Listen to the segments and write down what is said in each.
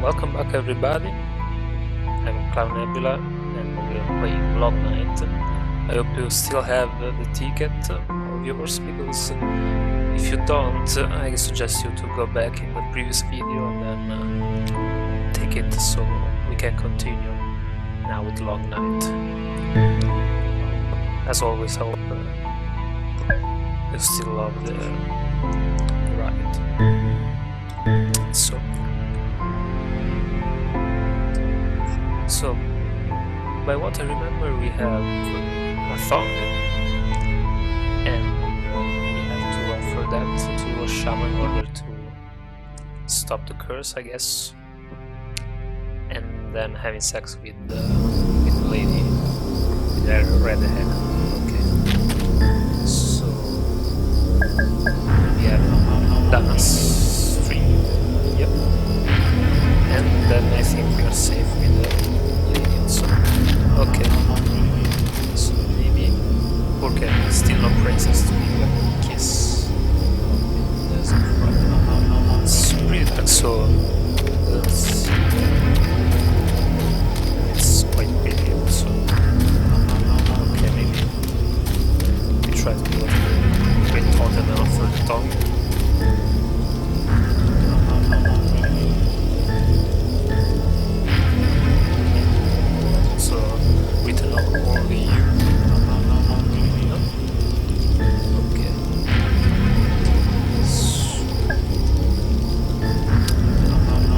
Welcome back everybody, I'm Clown Nebula and we're playing Long Night. I hope you still have the ticket of yours, because if you don't, I suggest you to go back in the previous video and then take it so we can continue now with Long Night. As always, I hope you still love the ride. So, by what I remember, we have a thong, and we have to offer that to a shaman in order to stop the curse, I guess, and then having sex with the lady with her red hair. Okay, so we have done a stream, yep, and then I think we are safe with the so, okay, so maybe okay, still no princess to give a kiss. It's pretty dark, so let's see. It's quite pretty also. Okay, maybe we try to do a great thought and then for the tongue. Written out only you. No? Okay.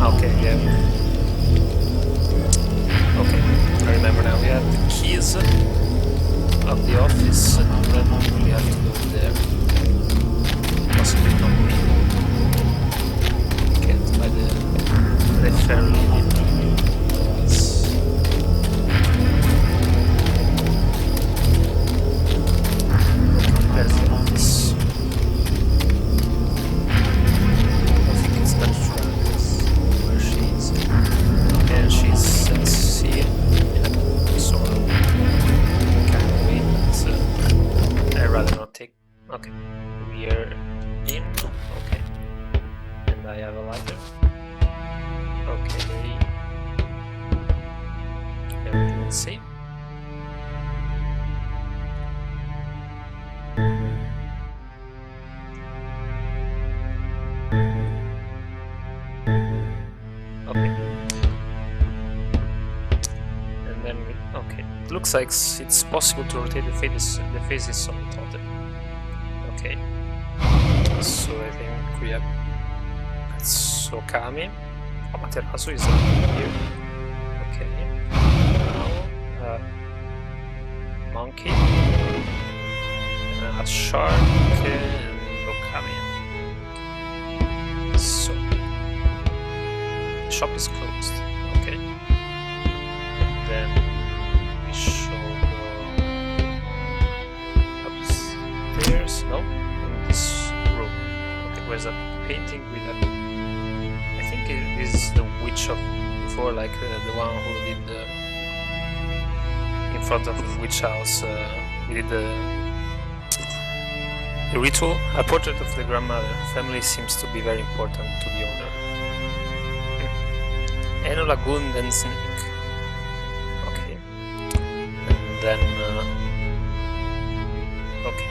Okay, yeah. Okay, I remember now. We have the keys of the office, and then we have to go there. Possibly not me. Get by the fair lady. There's the office. I think it's that front where she is. And she's, let's see, so can't wait. I'd rather not take. Okay, we are in. Okay, and I have a lighter. Okay, everything is safe. Looks like it's possible to rotate the faces on the totem. Okay, so I think we have Sokami. Amaterasu is here. Okay, now monkey, a shark, and Okami. So the shop is closed. Okay, and then upstairs, no, in this room. Okay, where's a painting with a, I think this is the witch of before, like the one who did the, in front of the witch house, we did the ritual. A portrait of the grandmother. Family seems to be very important to the owner. Eno Lagoon and Snake. Then, okay.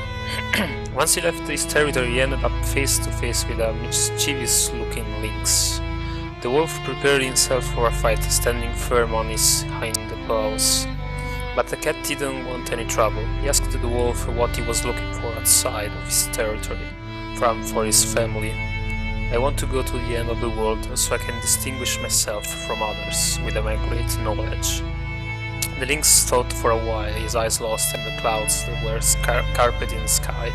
Once he left his territory, he ended up face to face with a mischievous-looking lynx. The wolf prepared himself for a fight, standing firm on his hind paws. But the cat didn't want any trouble. He asked the wolf what he was looking for outside of his territory, for his family. I want to go to the end of the world, so I can distinguish myself from others with my great knowledge. The lynx thought for a while, his eyes lost in the clouds that were carpeting the sky,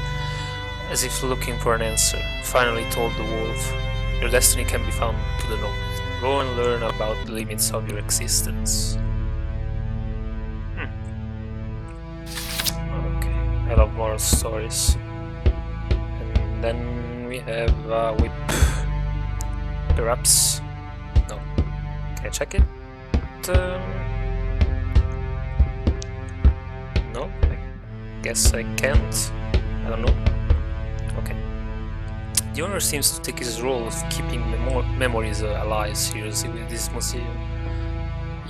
as if looking for an answer. Finally told the wolf, "Your destiny can be found to the north. Go and learn about the limits of your existence." Okay, I love moral stories. And then we have whip. Perhaps. No. Can I check it? No, I guess I can't. I don't know. Okay. The owner seems to take his role of keeping memories alive seriously with this museum.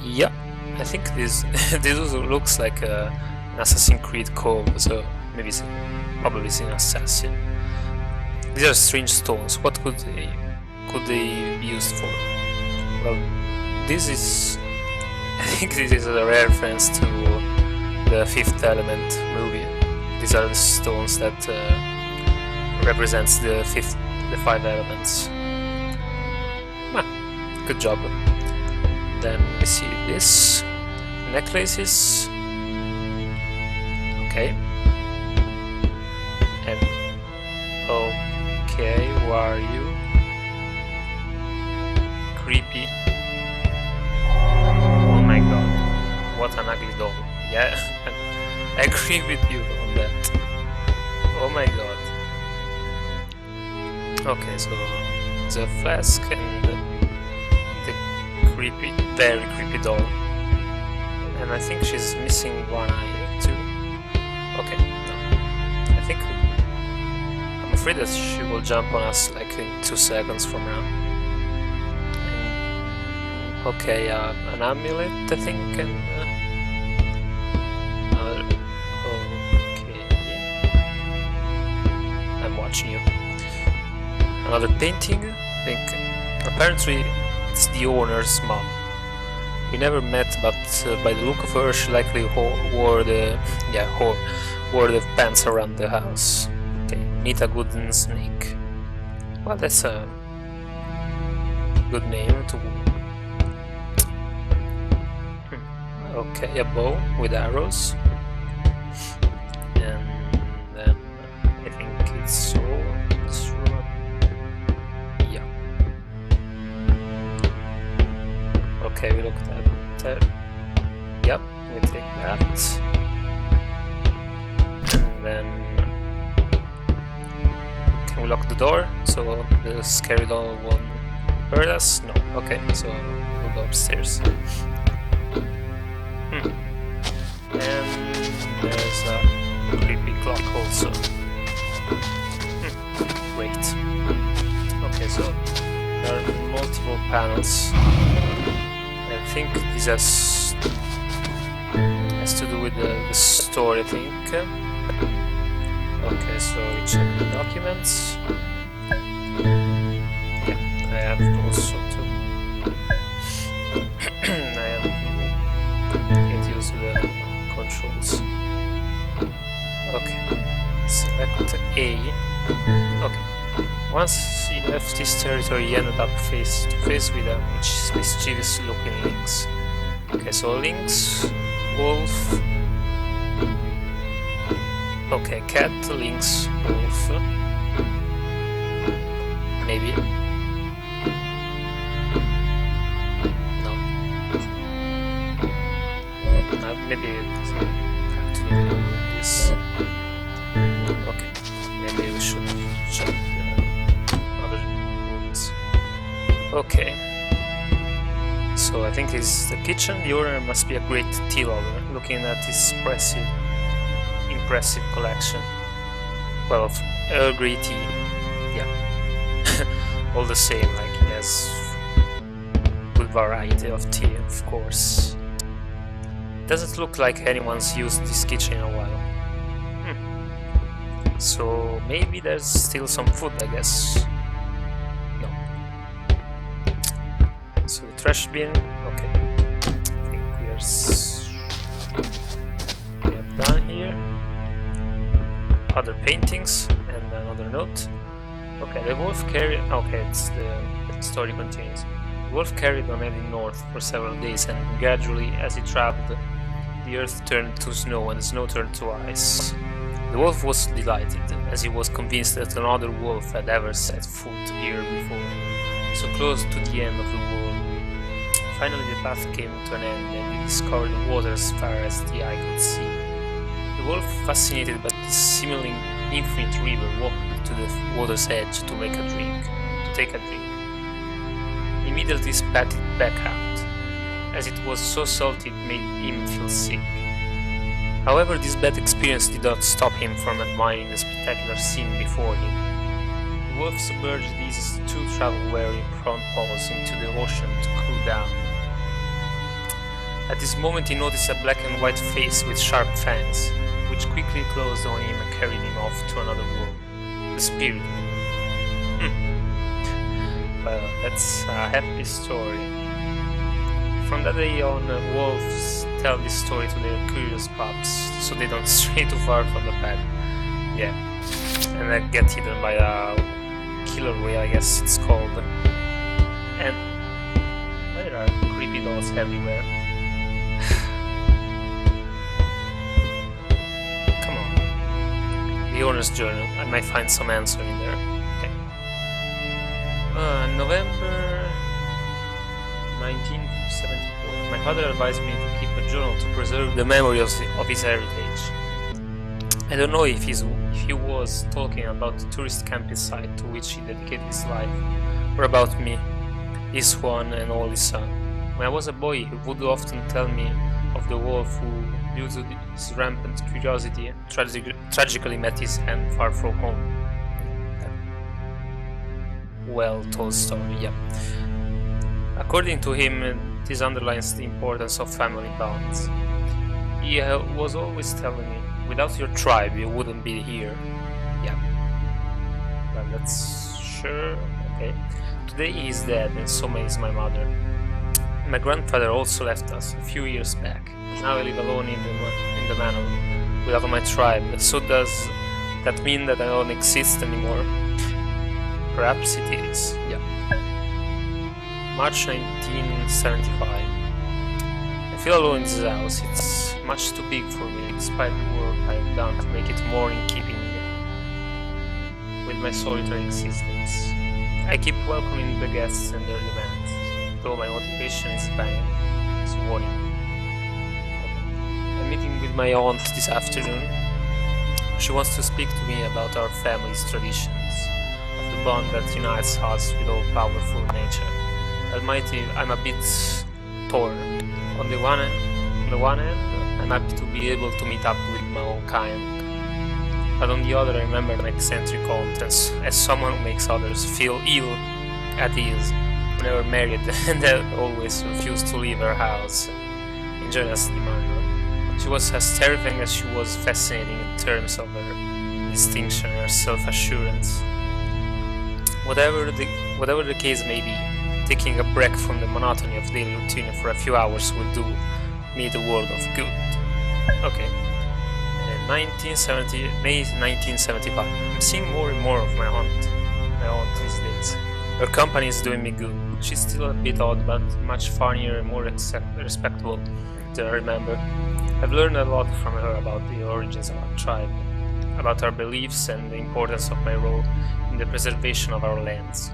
Yeah, I think this this also looks like an Assassin's Creed cove, so maybe probably it's an assassin. These are strange stones. What could they be used for? Well, this is I think this is a reference to the Fifth Element movie. These are the stones that represents the five elements. Good job. Then we see this necklaces. Okay. And okay, who are you? Creepy. Oh my god, what an ugly doll. Yeah, I agree with you on that. Oh my god. Okay, so the flask and the creepy, very creepy doll. And I think she's missing one eye too. Okay, no. I think I'm afraid that she will jump on us like in 2 seconds from now. And, okay, an amulet I think, and okay. I'm watching you. Another painting, I think. Apparently it's the owner's mom. We never met, but by the look of her, she likely wore the pants around the house. Okay, meet a golden snake. Well, that's a good name to. Okay, a bow with arrows, and then I think it's so. Okay, we looked at that. Yep, we take that. And then can we lock the door so the scary doll won't hurt us? No. Okay, so we'll go upstairs. And there's a creepy clock also. Great. Okay, so there are multiple panels. I think this has to do with the story, I think. Okay, so we check the documents. Yeah, I have also to I have to get used to the controls. Okay, select A. Okay. Once he left his territory, he ended up face to face with a mischievous looking lynx. Okay, so lynx, wolf. Okay, cat, lynx, wolf. Maybe. No. Maybe it doesn't have to do with this. Okay, maybe we should check. Okay, so I think it's the kitchen. The owner must be a great tea lover, looking at his impressive collection. Well, of Earl Grey tea, yeah. All the same, like he has good variety of tea, of course. Doesn't look like anyone's used this kitchen in a while. So maybe there's still some food, I guess. So the trash bin, okay. I think we have done here. Other paintings and another note. Okay, the wolf carried. Okay, the story continues. The wolf carried on heading north for several days, and gradually, as he traveled, the earth turned to snow and the snow turned to ice. The wolf was delighted, as he was convinced that another wolf had ever set foot here before, so close to the end of the world. Finally the path came to an end, and he discovered the water as far as the eye could see. The wolf, fascinated by this seemingly infinite river, walked to the water's edge to take a drink. He immediately spat it back out, as it was so salty it made him feel sick. However, this bad experience did not stop him from admiring the spectacular scene before him. The wolf submerged these two travel-weary prawn paws into the ocean to cool down. At this moment he noticed a black and white face with sharp fangs, which quickly closed on him and carried him off to another world. The spirit. Well, that's a happy story. From that day on, wolves tell this story to their curious pups, so they don't stray too far from the path. Yeah, and they get eaten by a killer whale, I guess it's called. And there are creepy dolls everywhere. Come on. The owner's journal. I might find some answer in there. Okay. November 1974. My father advised me to keep a journal to preserve the memory of his heritage. I don't know if he was talking about the tourist camping site to which he dedicated his life, or about me, his one and only son. When I was a boy, he would often tell me of the wolf who, due to his rampant curiosity, tragically met his end far from home. Well told story, yeah. According to him, this underlines the importance of family bonds. He was always telling me, without your tribe, you wouldn't be here. Yeah. Well, that's sure. Okay. Today he is dead, and so is my mother. My grandfather also left us a few years back. Now I live alone in the manor, without my tribe. But so does that mean that I don't exist anymore? Perhaps it is. Yeah. March 1975. I feel alone in this house. It's much too big for me, despite the work I've done to make it more in keeping with my solitary existence. I keep welcoming the guests and their demands, though my motivation is waning. I'm meeting with my aunt this afternoon. She wants to speak to me about our family's traditions, of the bond that unites us with all powerful nature. Almighty, I'm a bit torn. On the one hand, I'm happy to be able to meet up with my own kind. But on the other, I remember my eccentric aunt as someone who makes others feel ill at ease. We never married and I always refused to leave her house and join us in the manor. She was as terrifying as she was fascinating in terms of her distinction, her self-assurance. Whatever the case may be, taking a break from the monotony of daily routine for a few hours will do me the world of good. Okay. May 1975. I'm seeing more and more of my aunt these days. Her company is doing me good. She's still a bit odd, but much funnier and more respectable than I remember. I've learned a lot from her about the origins of our tribe, about our beliefs and the importance of my role in the preservation of our lands.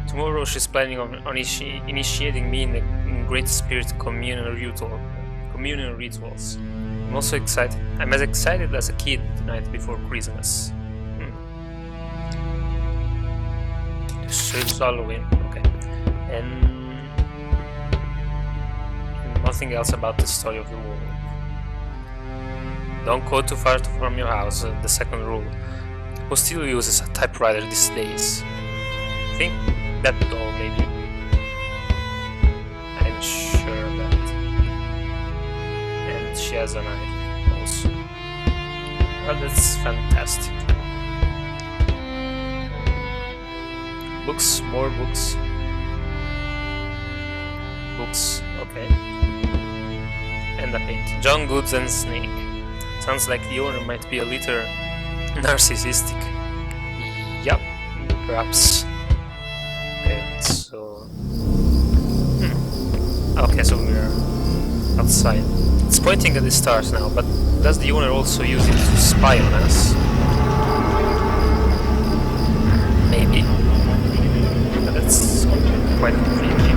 Tomorrow she's planning on initiating me in Great Spirit communal rituals. I'm also excited. I'm as excited as a kid the night before Christmas. So it's Halloween, okay. And nothing else about the story of the wolf. Don't go too far from your house, the second rule. Who still uses a typewriter these days? I think that doll, maybe. I'm sure of that. And she has a knife also. Well, that's fantastic. Books, more books. Books, okay. And a paint. John Goods and Snake. Sounds like the owner might be a little narcissistic. Yup, perhaps. Okay, so... Okay, so we're outside. It's pointing at the stars now, but does the owner also use it to spy on us? Maybe. But that's quite creepy.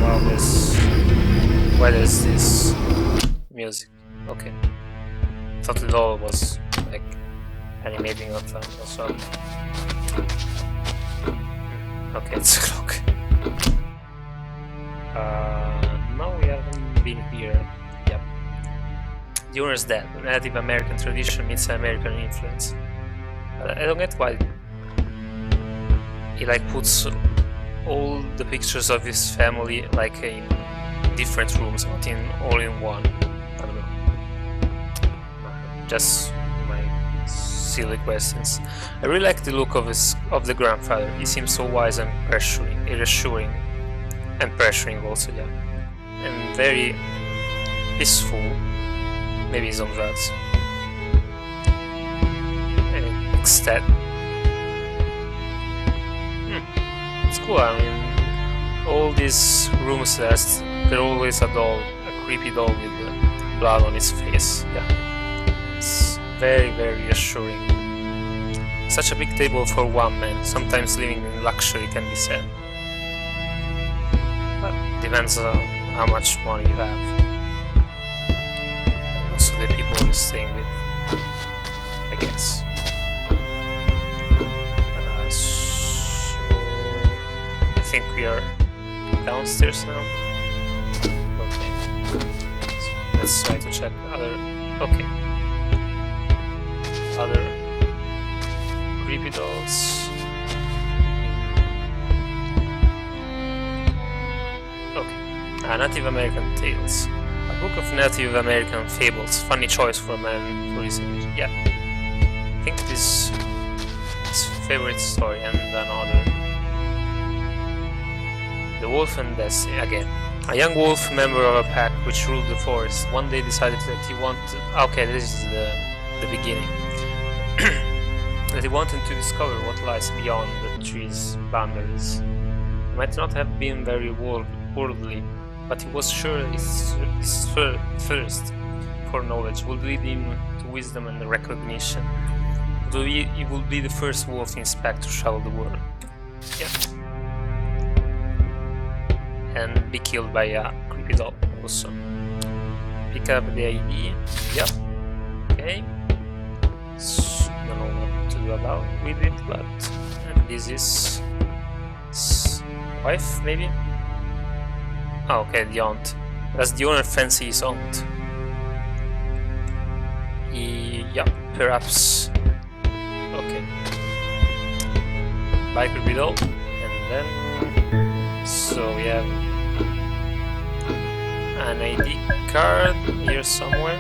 Wow, why there's this music? Okay. Thought the doll was like animating or something. Okay, it's a clock. No, we haven't been here. Yep. The owner's dead. Native American tradition meets American influence. I don't get why he like puts all the pictures of his family like in different rooms, not in all in one. I don't know. Just my silly questions. I really like the look of the grandfather. He seems so wise and reassuring, and pressuring also, yeah, and very peaceful. Maybe he's on drugs. Ecstatic. It's cool. I mean, all these rooms they're always a creepy doll with blood on its face. Yeah, it's very reassuring. Such a big table for one man. Sometimes living in luxury can be said. But depends on how much money you have. And also the people you're staying with, I guess. So I think we are downstairs now. Okay. So let's try to check other. Okay. Other creepy dolls. Okay. Native American Tales. A book of Native American fables. Funny choice for a man for his image. Yeah. I think this is his favorite story, and another. The Wolf and Destiny again. A young wolf, member of a pack which ruled the forest, one day decided that he wanted. Okay, this is the beginning. That he wanted to discover what lies beyond the tree's boundaries. He might not have been very worldly, but he was sure his thirst for knowledge would lead him to wisdom and recognition. He would be the first wolf in his pack to travel the world. Yeah. And be killed by a creepy doll also. Pick up the ID. Yep. Okay. So, don't know what to do about with it, but this is his wife, maybe. Oh, okay, the aunt. Does the owner fancy his aunt? Yep, perhaps. Okay. Bye, creepy doll, and then. So we have an ID card here somewhere.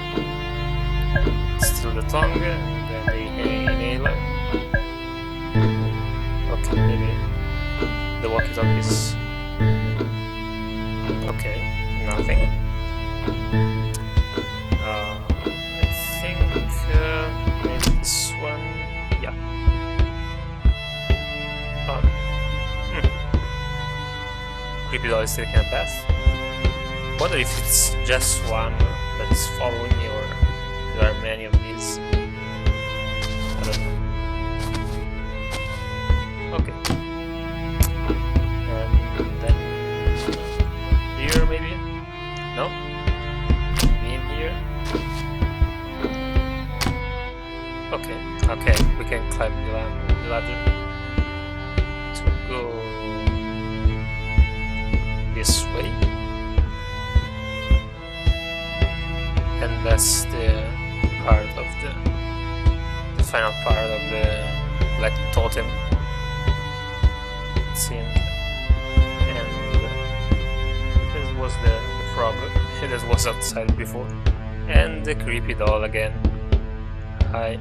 Still the tongue and then the inhaler. Okay, maybe the walkie-talkies. Okay, nothing. I think maybe this one. Yeah. Creepy doll is taking a bath. Wonder if it's just one that is following me, or there are many of these. I don't know. Okay. And then here maybe? No? Me in here? Okay, okay, we can climb the ladder to go this way, and that's the part of the final part of the black totem scene, and this was the frog that was outside before, and the creepy doll again. Hi.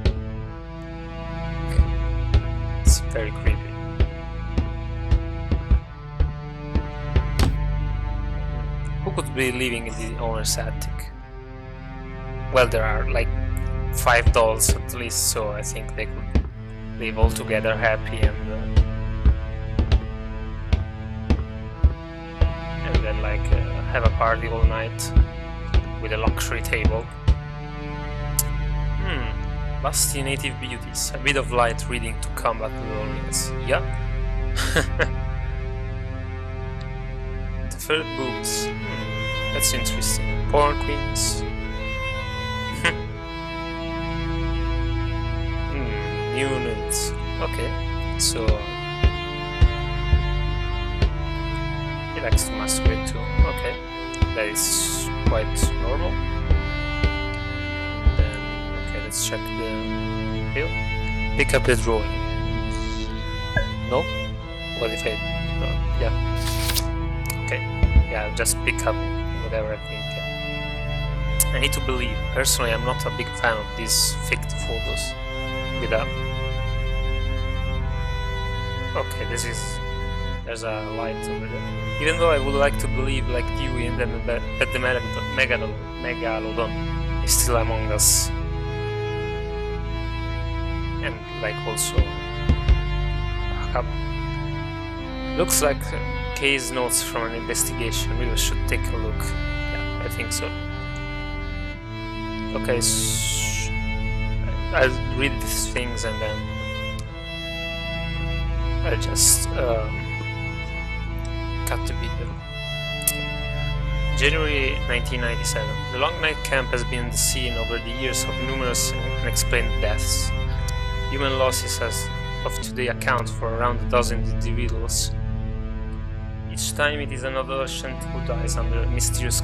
It's very creepy. Who could be living in the owner's attic? Well, there are like 5 dolls at least, so I think they could live all together happy and then like have a party all night with a luxury table. Lusty native beauties, a bit of light reading to combat loneliness. Yeah. Third boobs. That's interesting. Porn queens. New nudes. Okay, so he likes to masturbate too. Okay, that is quite normal. And then, okay, let's check the bill. pick up the drawing. No? What if I... yeah. Okay. Yeah, just pick up whatever I think. Yeah. I need to believe. Personally, I'm not a big fan of these faked photos. With a... okay, this is... there's a light over there. Even though I would like to believe, like you, in that the megalodon is still among us. And like also... looks like case notes from an investigation. We should take a look. Yeah, I think so. Okay, I'll read these things and then I'll just cut the video. January 1997. The long night camp has been the scene over the years of numerous unexplained deaths. Human losses as of today account for around a dozen individuals. Each time it is an adolescent who dies under mysterious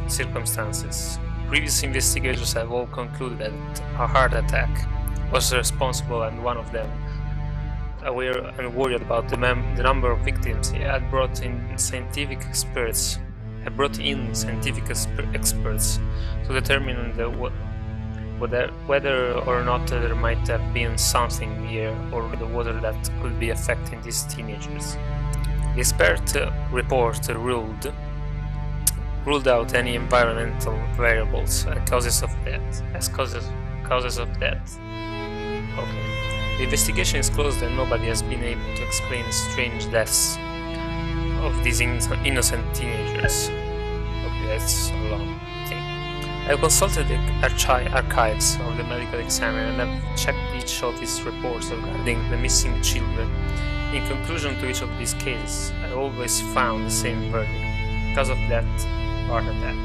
circumstances. Previous investigators have all concluded that a heart attack was responsible, and one of them, aware and worried about the number of victims, had brought in scientific experts to determine whether or not there might have been something here or the water that could be affecting these teenagers. The expert report ruled out any environmental variables as causes of death. Okay. The investigation is closed and nobody has been able to explain the strange deaths of these innocent teenagers. Okay, that's a long thing. I have consulted the archives of the medical examiner and have checked each of his reports regarding the missing children. In conclusion to each of these cases, I always found the same verdict: cause of death, heart attack.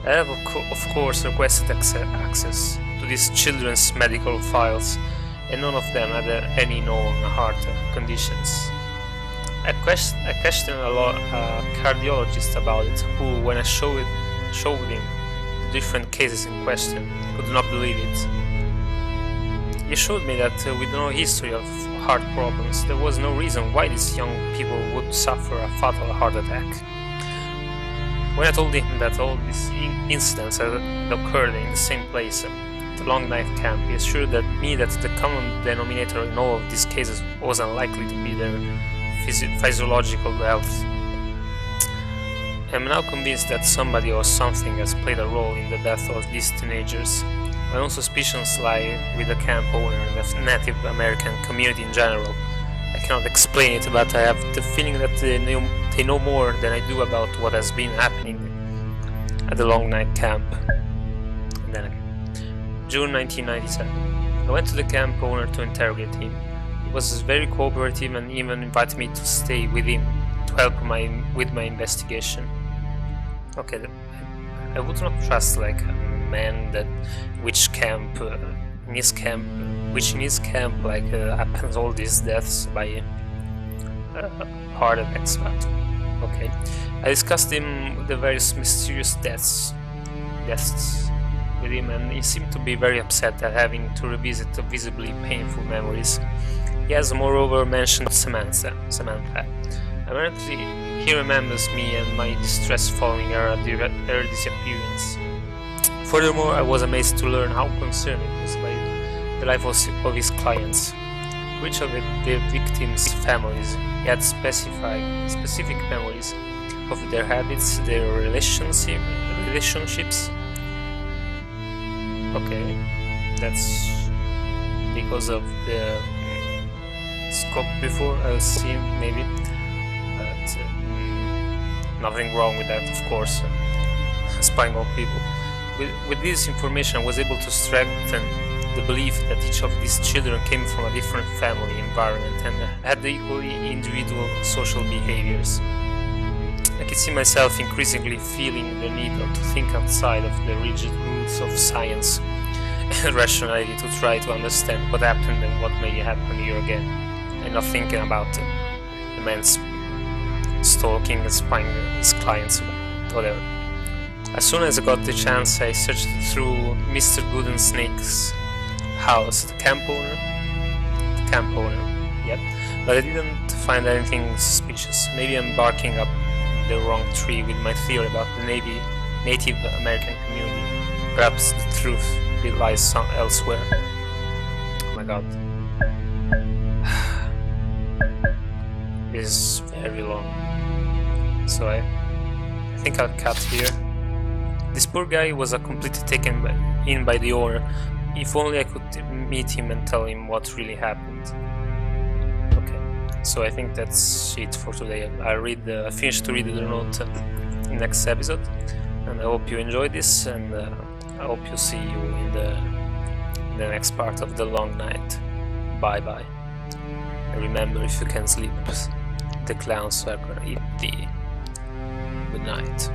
I have of course requested access to these children's medical files, and none of them had any known heart conditions. I questioned a cardiologist about it, who, when I showed him the different cases in question, could not believe it. He assured me that with no history of heart problems, there was no reason why these young people would suffer a fatal heart attack. When I told him that all these incidents had occurred in the same place, the long night camp, he assured me that the common denominator in all of these cases was unlikely to be their physiological health. I am now convinced that somebody or something has played a role in the death of these teenagers. My own suspicions lie with the camp owner and the Native American community in general. I cannot explain it, but I have the feeling that they know more than I do about what has been happening at the long night camp. And then again. June 1997. I went to the camp owner to interrogate him. He was very cooperative and even invited me to stay with him to help with my investigation. Okay, I would not trust like a man that which in his camp like happens all these deaths by heart attacks. But okay, I discussed the various mysterious deaths with him, and he seemed to be very upset at having to revisit the visibly painful memories. He has moreover mentioned Samantha. Apparently, he remembers me and my distress following her disappearance. Furthermore, I was amazed to learn how concerned he was by the life of his clients. For each of the victims' families, he had specific memories of their habits, their relationships. Okay, that's because of the scope before I've seen, maybe. But nothing wrong with that, of course. Spying on people. With this information, I was able to strengthen the belief that each of these children came from a different family environment and had equally individual social behaviors. I could see myself increasingly feeling the need to think outside of the rigid rules of science and rationality to try to understand what happened and what may happen here again, and not thinking about the man's stalking and spying his clients, whatever. As soon as I got the chance, I searched through Mr. Gooden's house, the camp owner. The camp owner, yep. But I didn't find anything suspicious. Maybe I'm barking up the wrong tree with my theory about the Native American community. Perhaps the truth lies elsewhere. Oh my god. This is very long. So I think I'll cut here. This poor guy was completely taken in by the owner. If only I could meet him and tell him what really happened. Okay, so I think that's it for today. I finished to read the note in the next episode, and I hope you enjoyed this, and I hope you see you in the next part of the long night. Bye bye. And remember, if you can sleep, the clowns are gonna eat thee. Good night.